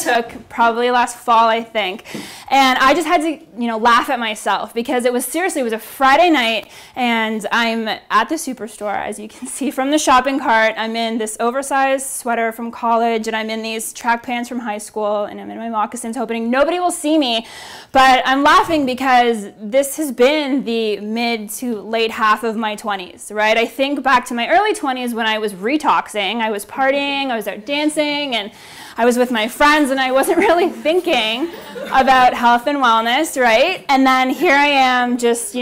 took probably last fall, I think. And I just had to, laugh at myself because it was a Friday night and I'm at the superstore, as you can see from the shopping cart. I'm in this oversized sweater from college and I'm in these track pants from high school and I'm in my moccasins hoping nobody will see me. But I'm laughing because this has been the mid to late half of my 20s, right? I think back to my early 20s when I was retoxing. I was partying, I was out dancing, and I was with my friends, and I wasn't really thinking about health and wellness, right? And then here I am just,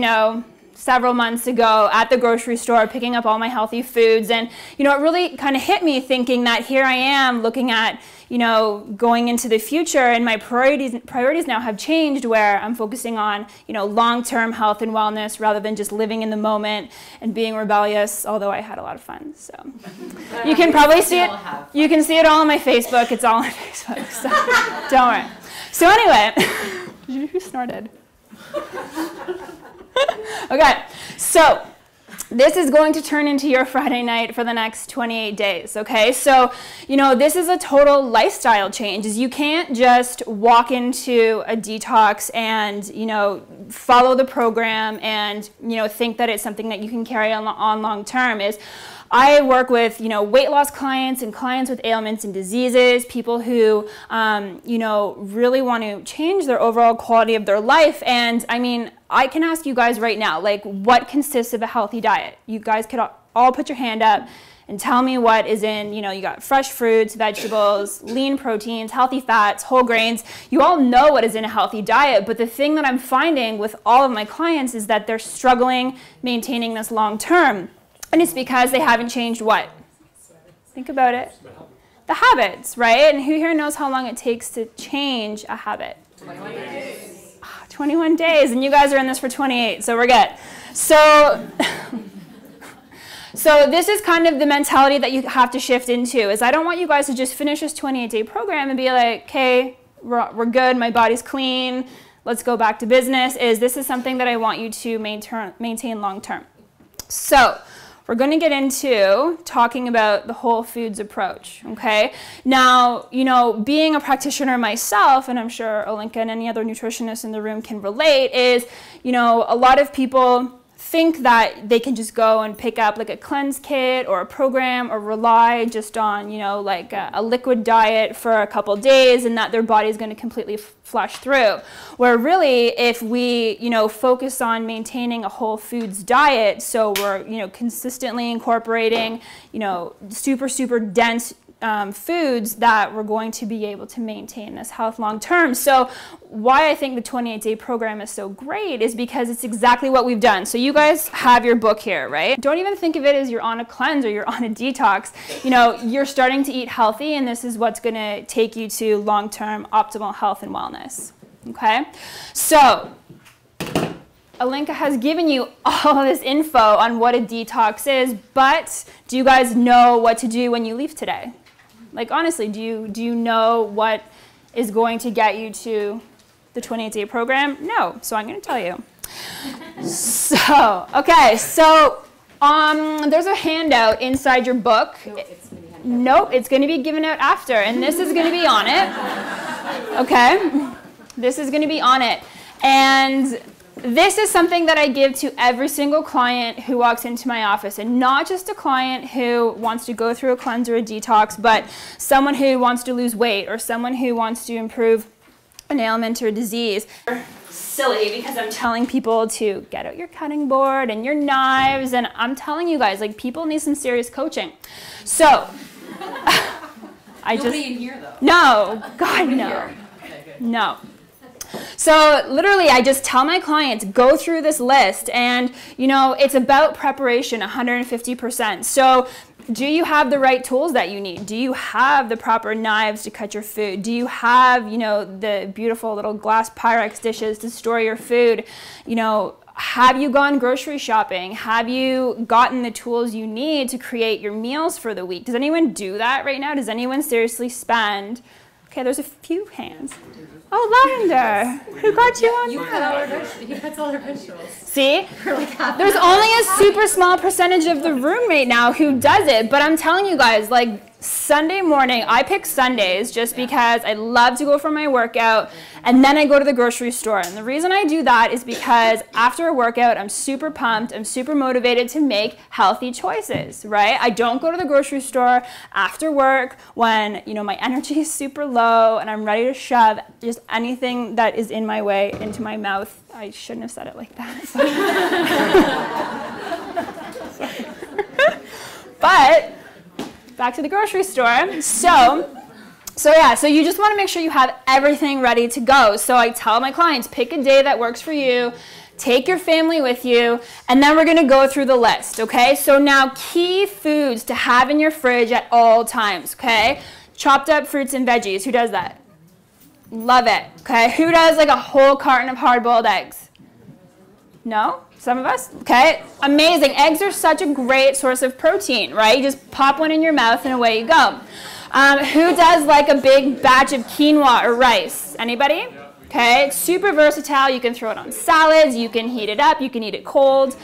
several months ago at the grocery store picking up all my healthy foods, and, it really kind of hit me thinking that here I am looking at, going into the future, and my priorities now have changed where I'm focusing on, long-term health and wellness rather than just living in the moment and being rebellious, although I had a lot of fun, so. You can probably see it, you can see it all on my Facebook, it's all on Facebook, so don't worry. So anyway, who snorted? Okay, so this is going to turn into your Friday night for the next 28 days, okay? So, this is a total lifestyle change. You can't just walk into a detox and, follow the program and, think that it's something that you can carry on long term. I work with, weight loss clients and clients with ailments and diseases, people who, really want to change their overall quality of their life. And I mean, I can ask you guys right now, what consists of a healthy diet? You guys could all put your hand up and tell me what is in, you got fresh fruits, vegetables, lean proteins, healthy fats, whole grains. You all know what is in a healthy diet, but the thing that I'm finding with all of my clients is that they're struggling maintaining this long term. And it's because they haven't changed what? Think about it. The habits, right? And who here knows how long it takes to change a habit? 21 days. 21 days, and you guys are in this for 28, so we're good. So this is kind of the mentality that you have to shift into, is I don't want you guys to just finish this 28-day program and be like, okay, we're good, my body's clean, let's go back to business. This is something that I want you to maintain long term. So we're going to get into talking about the whole foods approach, okay? Now, being a practitioner myself, and I'm sure Olenka and any other nutritionist in the room can relate, is, a lot of people think that they can just go and pick up like a cleanse kit or a program or rely just on, like a liquid diet for a couple days and that their body is going to completely flush through. Where really, if we, focus on maintaining a whole foods diet, so we're, consistently incorporating, super dense foods, that we're going to be able to maintain this health long term. So why I think the 28-day program is so great is because it's exactly what we've done. So you guys have your book here, right? Don't even think of it as you're on a cleanse or you're on a detox. You're starting to eat healthy, and this is what's going to take you to long-term optimal health and wellness, okay? So Olenka has given you all this info on what a detox is, but do you guys know what to do when you leave today? Like, honestly, do you know what is going to get you to the 28-day program? No, so I'm going to tell you. So, okay, so there's a handout inside your book. Nope, it's going to be given out after, and this is going to be on it. Okay, this is going to be on it, and this is something that I give to every single client who walks into my office, and not just a client who wants to go through a cleanse or a detox, but someone who wants to lose weight or someone who wants to improve an ailment or disease. Silly, because I'm telling people to get out your cutting board and your knives, and I'm telling you guys, people need some serious coaching. So, Nobody in here, though. No, God, no. No. So literally, I just tell my clients, go through this list, and it's about preparation 150%. So do you have the right tools that you need? Do you have the proper knives to cut your food? Do you have, the beautiful little glass Pyrex dishes to store your food? Have you gone grocery shopping? Have you gotten the tools you need to create your meals for the week? Does anyone do that right now? Does anyone seriously spend? Okay, there's a few hands. Oh, Lavender, who got you on that? He cuts all our vegetables. See? There's only a super small percentage of the room right now who does it, but I'm telling you guys, Sunday morning, I pick Sundays just because I love to go for my workout, and then I go to the grocery store. And the reason I do that is because after a workout, I'm super pumped, I'm super motivated to make healthy choices, right? I don't go to the grocery store after work when, you know, my energy is super low and I'm ready to shove just anything that is in my way into my mouth. I shouldn't have said it like that. But back to the grocery store. So you just want to make sure you have everything ready to go. So I tell my clients, pick a day that works for you, take your family with you, and then we're going to go through the list, okay? So now key foods to have in your fridge at all times, okay? Chopped up fruits and veggies. Who does that? Love it, okay? Who does like a whole carton of hard-boiled eggs? No? Some of us? Okay, amazing. Eggs are such a great source of protein, right? You just pop one in your mouth and away you go. Who does like a big batch of quinoa or rice? Anybody? Okay, it's super versatile. You can throw it on salads, you can heat it up, you can eat it cold.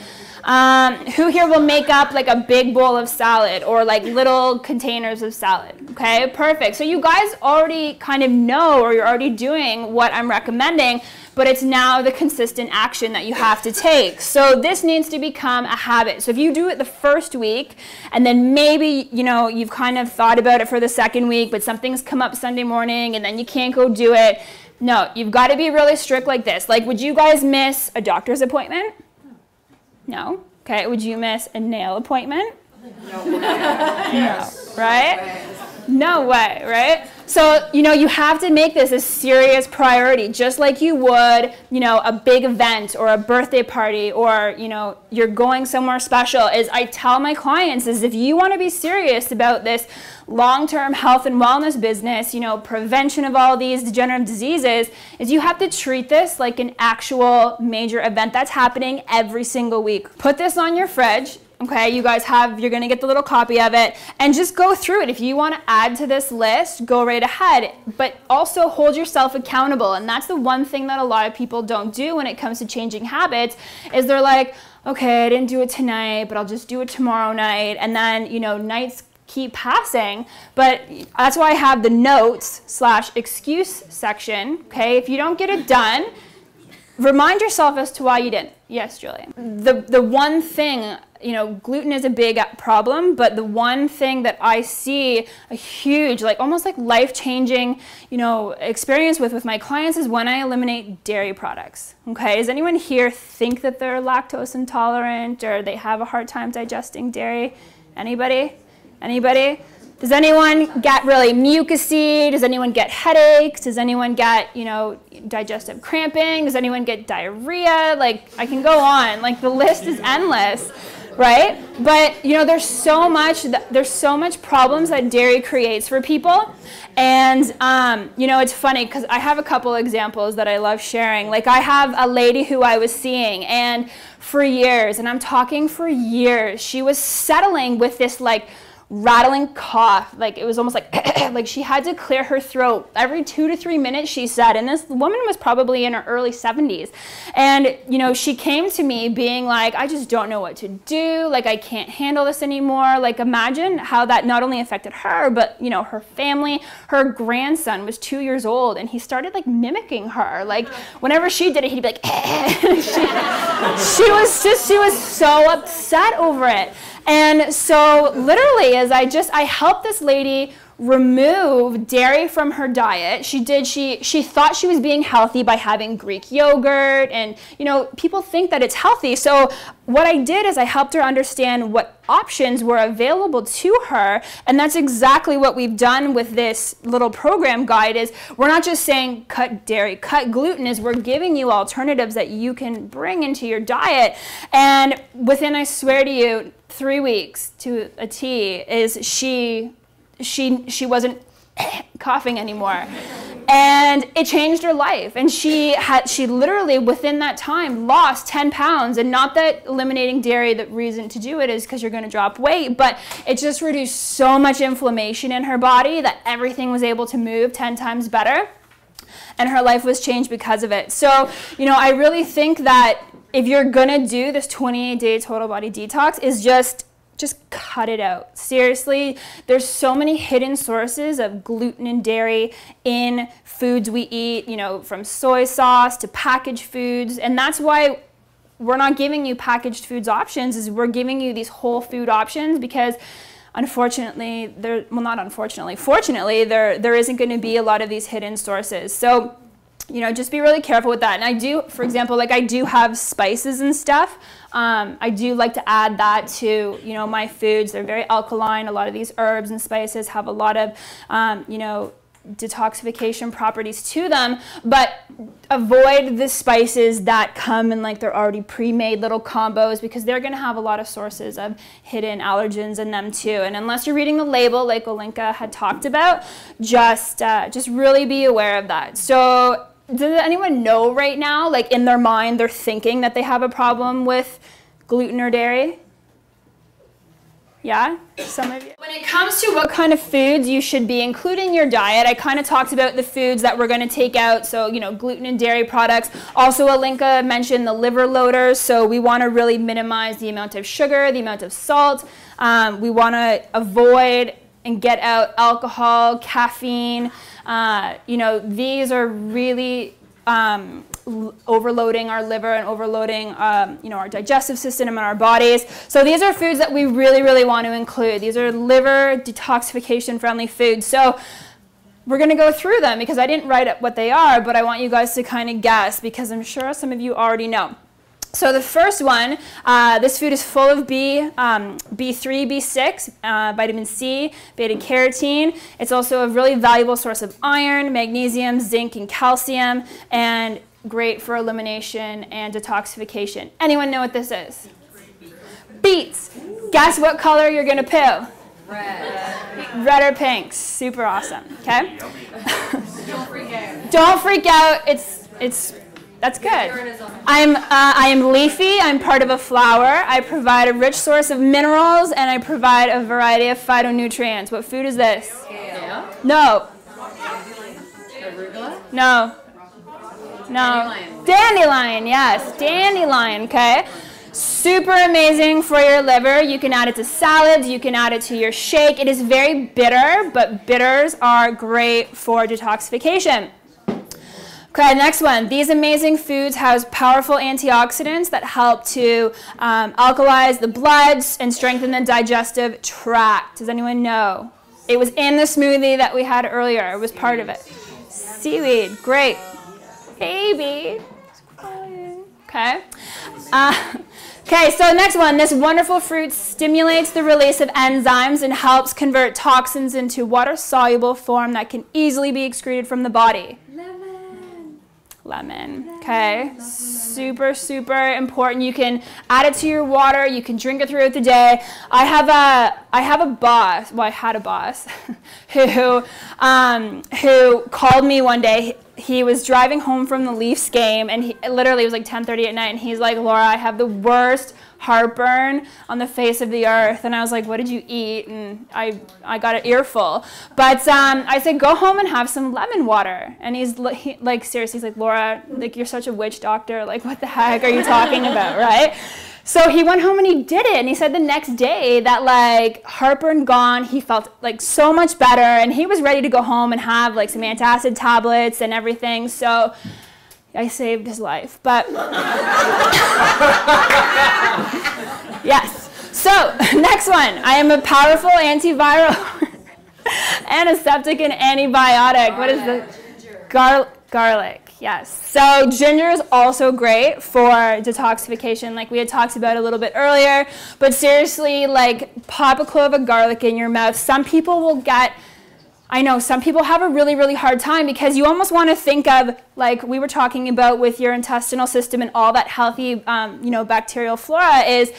Who here will make up like a big bowl of salad or like little containers of salad? Okay, perfect. So you guys already kind of know, or you're already doing what I'm recommending, but it's now the consistent action that you have to take. So this needs to become a habit. So if you do it the first week, and then maybe, you know, you've kind of thought about it for the second week, but something's come up Sunday morning and then you can't go do it. No, you've got to be really strict like this. Like, would you guys miss a doctor's appointment? No. Okay, would you miss a nail appointment? No. No, right? No way, right? So, you know, you have to make this a serious priority, just like you would, you know, a big event or a birthday party, or, you know, you're going somewhere special. Is I tell my clients is if you want to be serious about this long-term health and wellness business, you know, prevention of all these degenerative diseases, is you have to treat this like an actual major event that's happening every single week. Put this on your fridge. Okay, you guys you're going to get the little copy of it, and just go through it. If you want to add to this list, go right ahead, but also hold yourself accountable. And that's the one thing that a lot of people don't do when it comes to changing habits, is they're like, okay, I didn't do it tonight, but I'll just do it tomorrow night. And then, you know, nights keep passing. But that's why I have the notes/excuse section. Okay, if you don't get it done, remind yourself as to why you didn't. Yes, Julian. The one thing, you know, gluten is a big problem, but the one thing that I see a huge, like almost like life-changing, you know, experience with my clients is when I eliminate dairy products. Okay, does anyone here think that they're lactose intolerant or they have a hard time digesting dairy? Anybody? Anybody? Does anyone get really mucousy? Does anyone get headaches? Does anyone get, you know, digestive cramping? Does anyone get diarrhea? Like, I can go on. Like, the list is endless, right? But, you know, there's so much problems that dairy creates for people. And, you know, it's funny because I have a couple examples that I love sharing. Like, I have a lady who I was seeing, and for years, and I'm talking for years, she was settling with this, like, rattling cough. Like, it was almost like like she had to clear her throat every 2 to 3 minutes, she said. And this woman was probably in her early 70s. And, you know, she came to me being like, I just don't know what to do. Like, I can't handle this anymore. Like, imagine how that not only affected her, but, you know, her family. Her grandson was 2 years old, and he started, like, mimicking her. Like, whenever she did it, he'd be like, she was so upset over it. And so literally, as I helped this lady remove dairy from her diet. She thought she was being healthy by having Greek yogurt, and, you know, people think that it's healthy. So what I did is I helped her understand what options were available to her, and that's exactly what we've done with this little program guide. Is we're not just saying cut dairy, cut gluten, is we're giving you alternatives that you can bring into your diet. And within, I swear to you, 3 weeks to a T, is she wasn't coughing anymore, and it changed her life. And she literally within that time lost 10 pounds. And not that eliminating dairy, the reason to do it is because you're going to drop weight, but it just reduced so much inflammation in her body that everything was able to move 10 times better, and her life was changed because of it. So, you know, I really think that if you're gonna do this 28-day total body detox, is just just cut it out. Seriously, there's so many hidden sources of gluten and dairy in foods we eat, you know, from soy sauce to packaged foods. And that's why we're not giving you packaged foods options, is we're giving you these whole food options, because unfortunately, fortunately, there isn't going to be a lot of these hidden sources. So, you know, just be really careful with that. And I do, for example, like I do have spices and stuff. I do like to add that to, you know, my foods. They're very alkaline. A lot of these herbs and spices have a lot of, you know, detoxification properties to them, but avoid the spices that come in like they're already pre-made little combos, because they're going to have a lot of sources of hidden allergens in them too. And unless you're reading the label like Olenka had talked about, just really be aware of that. So does anyone know right now, like in their mind, they're thinking that they have a problem with gluten or dairy? Yeah, some of you. When it comes to what kind of foods you should be including in your diet, I kind of talked about the foods that we're going to take out. So, you know, gluten and dairy products. Also, Alinka mentioned the liver loaders. So we want to really minimize the amount of sugar, the amount of salt. We want to avoid and get out alcohol, caffeine. You know, these are really overloading our liver and overloading you know, our digestive system and our bodies. So these are foods that we really, really want to include. These are liver detoxification friendly foods. So we're going to go through them, because I didn't write up what they are, but I want you guys to kind of guess, because I'm sure some of you already know. So the first one, this food is full of B3, B6, vitamin C, beta carotene. It's also a really valuable source of iron, magnesium, zinc, and calcium, and great for elimination and detoxification. Anyone know what this is? Beets. Guess what color you're going to poo? Red. Red or pink. Super awesome. Okay? Don't freak out. Don't freak out. That's good. I am leafy. I'm part of a flower. I provide a rich source of minerals, and I provide a variety of phytonutrients. What food is this? Kale. No. Arugula. No. No. Dandelion, yes. Dandelion, okay? Super amazing for your liver. You can add it to salads. You can add it to your shake. It is very bitter, but bitters are great for detoxification. Okay, next one. These amazing foods house powerful antioxidants that help to alkalize the blood and strengthen the digestive tract. Does anyone know? It was in the smoothie that we had earlier. It was part of it. Seaweed, great. Baby. Okay. Okay, so next one. This wonderful fruit stimulates the release of enzymes and helps convert toxins into water-soluble form that can easily be excreted from the body. Lemon, okay? Super, super important. You can add it to your water. You can drink it throughout the day. I have a boss, well, I had a boss who called me one day. He was driving home from the Leafs game, and it literally was like 10:30 at night, and he's like, Laura, I have the worst heartburn on the face of the earth. And I was like, what did you eat? And I got an earful. But I said, go home and have some lemon water. And he's like, seriously, he's like, Laura, like, you're such a witch doctor. Like, what the heck are you talking about, right? So he went home and he did it. And he said the next day that, like, heartburn gone. He felt, like, so much better. And he was ready to go home and have, like, some antacid tablets and everything. So I saved his life, but yes. So next one, I am a powerful antiviral, antiseptic, and antibiotic. What is the garlic? Yes. So ginger is also great for detoxification, like we had talked about a little bit earlier. But seriously, like, pop a clove of garlic in your mouth. Some people will get. I know some people have a really, really hard time, because you almost want to think of, like we were talking about with your intestinal system and all that healthy, you know, bacterial flora, is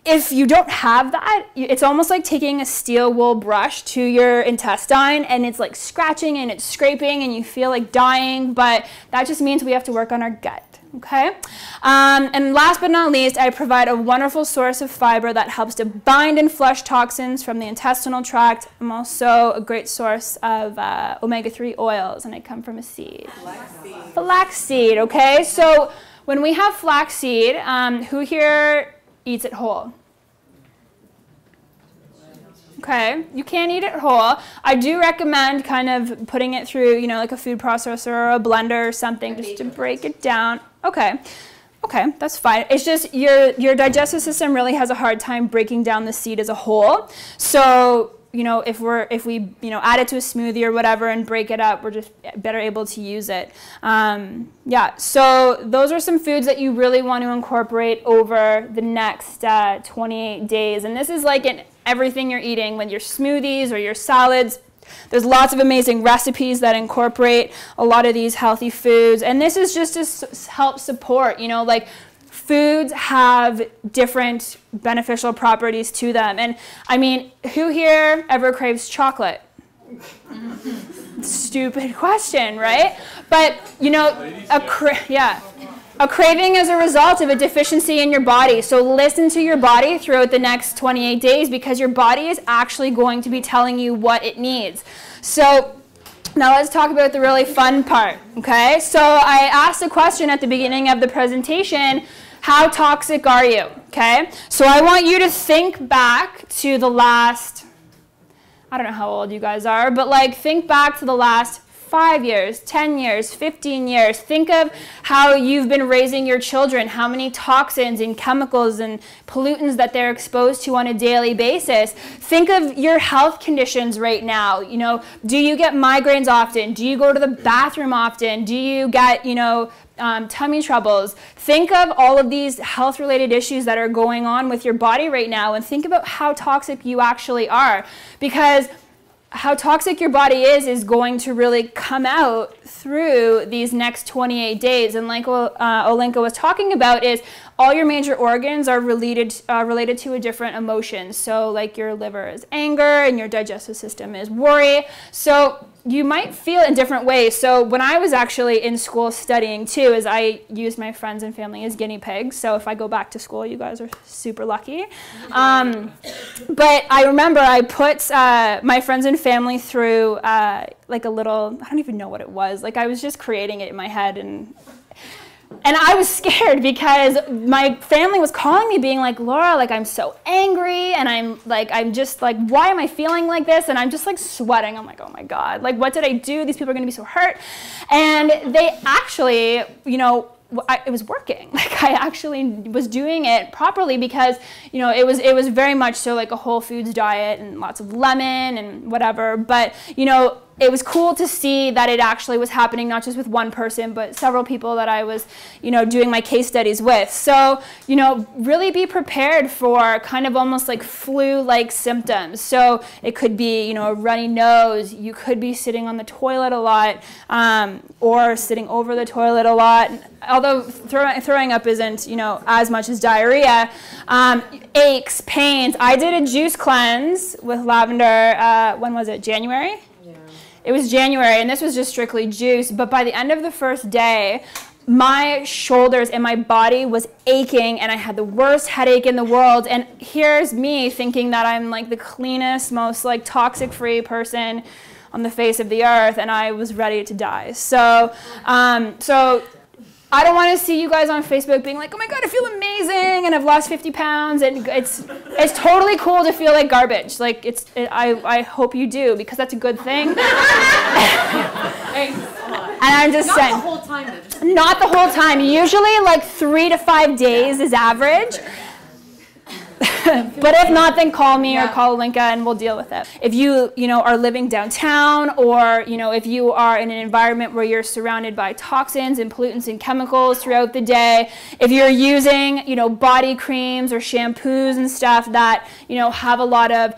if you don't have that, it's almost like taking a steel wool brush to your intestine, and it's like scratching and it's scraping and you feel like dying, but that just means we have to work on our gut. Okay, and last but not least, I provide a wonderful source of fiber that helps to bind and flush toxins from the intestinal tract. I'm also a great source of omega-3 oils, and I come from a seed. Flaxseed. Flaxseed, okay? So when we have flaxseed, who here eats it whole? Okay, you can't eat it whole. I do recommend kind of putting it through, you know, like a food processor or a blender or something just to break it down. Okay. Okay, that's fine. It's just your digestive system really has a hard time breaking down the seed as a whole. So, you know, if we add it to a smoothie or whatever and break it up, we're just better able to use it. Yeah, so those are some foods that you really want to incorporate over the next 28 days. And this is like in everything you're eating, with your smoothies or your salads. There's lots of amazing recipes that incorporate a lot of these healthy foods. And this is just to help support, you know, like foods have different beneficial properties to them. And I mean, who here ever craves chocolate? Stupid question, right? But, you know, a craving is a result of a deficiency in your body. So listen to your body throughout the next 28 days because your body is actually going to be telling you what it needs. So now let's talk about the really fun part, okay? So I asked a question at the beginning of the presentation, how toxic are you, okay? So I want you to think back to the last, I don't know how old you guys are, but like think back to the last 5 years, 10 years, 15 years. Think of how you've been raising your children, how many toxins and chemicals and pollutants that they're exposed to on a daily basis. Think of your health conditions right now. You know, do you get migraines often? Do you go to the bathroom often? Do you get, you know, tummy troubles? Think of all of these health-related issues that are going on with your body right now and think about how toxic you actually are, because how toxic your body is going to really come out through these next 28 days. And like Olenka was talking about, is all your major organs are related to a different emotion. So like your liver is anger and your digestive system is worry. So you might feel in different ways. So when I was actually in school studying too, is I used my friends and family as guinea pigs. So if I go back to school, you guys are super lucky. But I remember I put my friends and family through like a little, I don't even know what it was. Like I was just creating it in my head, and I was scared because my family was calling me being like, Laura, like I'm so angry and I'm just like, why am I feeling like this? And I'm just like sweating. I'm like, oh my God, like what did I do? These people are gonna be so hurt. And they actually, you know, it was working. Like I actually was doing it properly because, you know, it was very much so like a whole foods diet and lots of lemon and whatever. But, you know, it was cool to see that it actually was happening, not just with one person, but several people that I was, you know, doing my case studies with. So, you know, really be prepared for kind of almost like flu-like symptoms. So it could be, you know, a runny nose. You could be sitting on the toilet a lot or sitting over the toilet a lot. Although throwing up isn't, you know, as much as diarrhea. Aches, pains. I did a juice cleanse with lavender, when was it, January? Yeah. It was January, and this was just strictly juice, but by the end of the first day, my shoulders and my body was aching, and I had the worst headache in the world, and here's me thinking that I'm like the cleanest, most like toxic-free person on the face of the earth, and I was ready to die. So, I don't want to see you guys on Facebook being like, oh my God, I feel amazing and I've lost 50 pounds. And it's totally cool to feel like garbage. Like I hope you do, because that's a good thing. And I'm just saying. Not the whole time though. Not the whole time. Usually like 3 to 5 days is average. But if not, then call me or call Linka and we'll deal with it. If you know, are living downtown, or, you know, if you are in an environment where you're surrounded by toxins and pollutants and chemicals throughout the day, if you're using, you know, body creams or shampoos and stuff that, you know, have a lot of,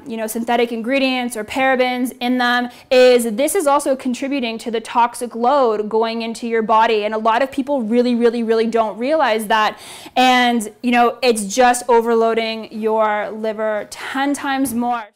you know, synthetic ingredients or parabens in them, this is also contributing to the toxic load going into your body. And a lot of people really, really, really don't realize that. And, you know, it's just overloading your liver 10 times more.